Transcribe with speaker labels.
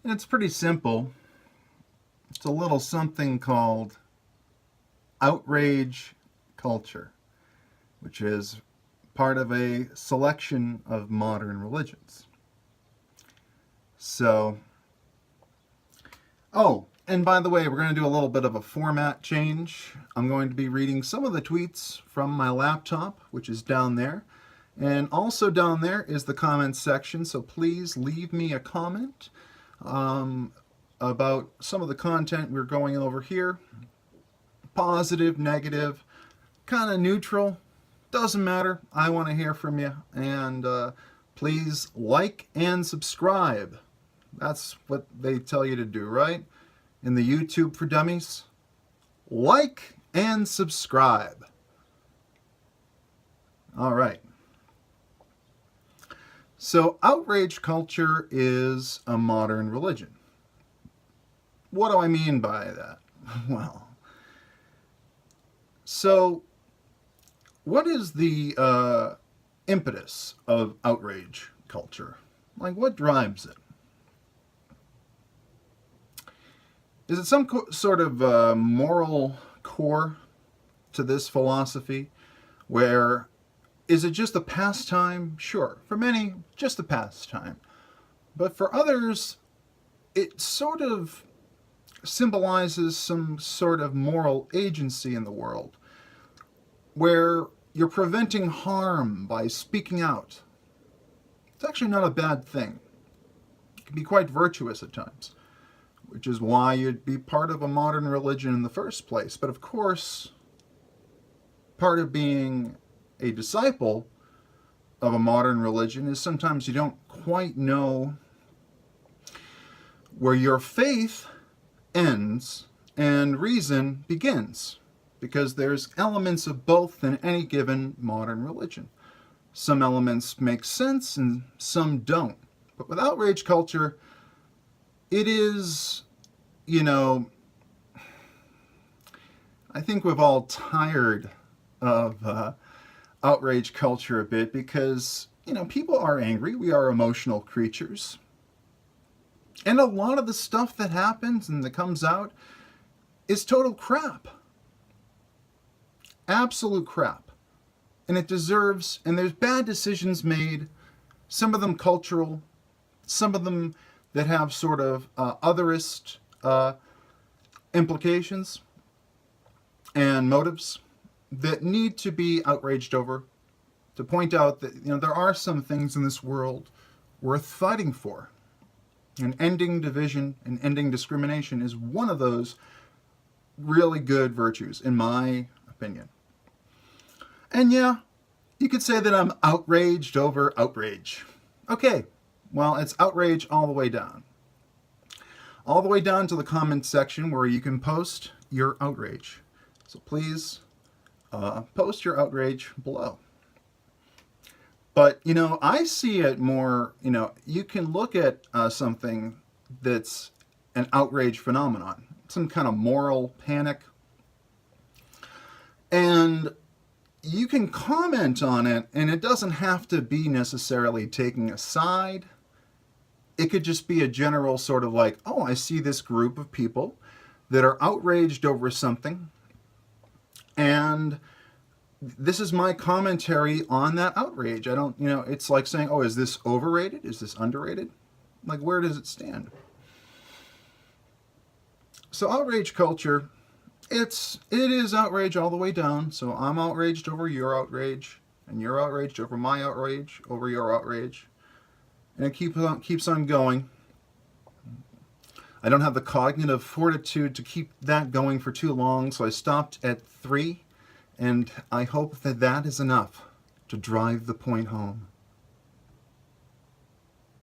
Speaker 1: And it's pretty simple. It's a little something called outrage culture, which is part of a selection of modern religions. So, oh, and by the way, we're going to do a little bit of a format change. I'm going to be reading some of the tweets from my laptop, which is down there. And also down there is the comments section, so please leave me a comment about some of the content we're going over here. Positive, negative, kind of neutral, doesn't matter. I want to hear from you. And please like and subscribe. That's what they tell you to do, right? In the YouTube for Dummies. Like and subscribe. All right. So outrage culture is a modern religion. What do I mean by that? Well, so what is the impetus of outrage culture? Like, what drives it? Is it some sort of moral core to this philosophy? Where, is it just a pastime? Sure. For many, just a pastime. But for others, it sort of symbolizes some sort of moral agency in the world, where you're preventing harm by speaking out. It's actually not a bad thing. It can be quite virtuous at times, which is why you'd be part of a modern religion in the first place. But of course, part of being a disciple of a modern religion is sometimes you don't quite know where your faith ends and reason begins, because there's elements of both in any given modern religion. Some elements make sense and some don't. But with outrage culture, it is, I think we've all tired of outrage culture a bit because, people are angry. We are emotional creatures. And a lot of the stuff that happens and that comes out is total crap. Absolute crap. And it deserves, and there's bad decisions made, some of them cultural, some of them that have sort of otherist implications and motives that need to be outraged over, to point out that there are some things in this world worth fighting for. And ending division and ending discrimination is one of those really good virtues, in my opinion. And yeah, you could say that I'm outraged over outrage. Okay, well, it's outrage all the way down. All the way down to the comments section where you can post your outrage. So please post your outrage below. But, I see it more, you can look at something that's an outrage phenomenon, some kind of moral panic, and you can comment on it, and it doesn't have to be necessarily taking a side. It could just be a general sort of like, oh, I see this group of people that are outraged over something, and this is my commentary on that outrage. I don't, it's like saying, oh, is this overrated? Is this underrated? Like, where does it stand? So outrage culture, it is outrage all the way down. So I'm outraged over your outrage, and you're outraged over my outrage, over your outrage. And it keeps on going. I don't have the cognitive fortitude to keep that going for too long, so I stopped at 3. And I hope that that is enough to drive the point home.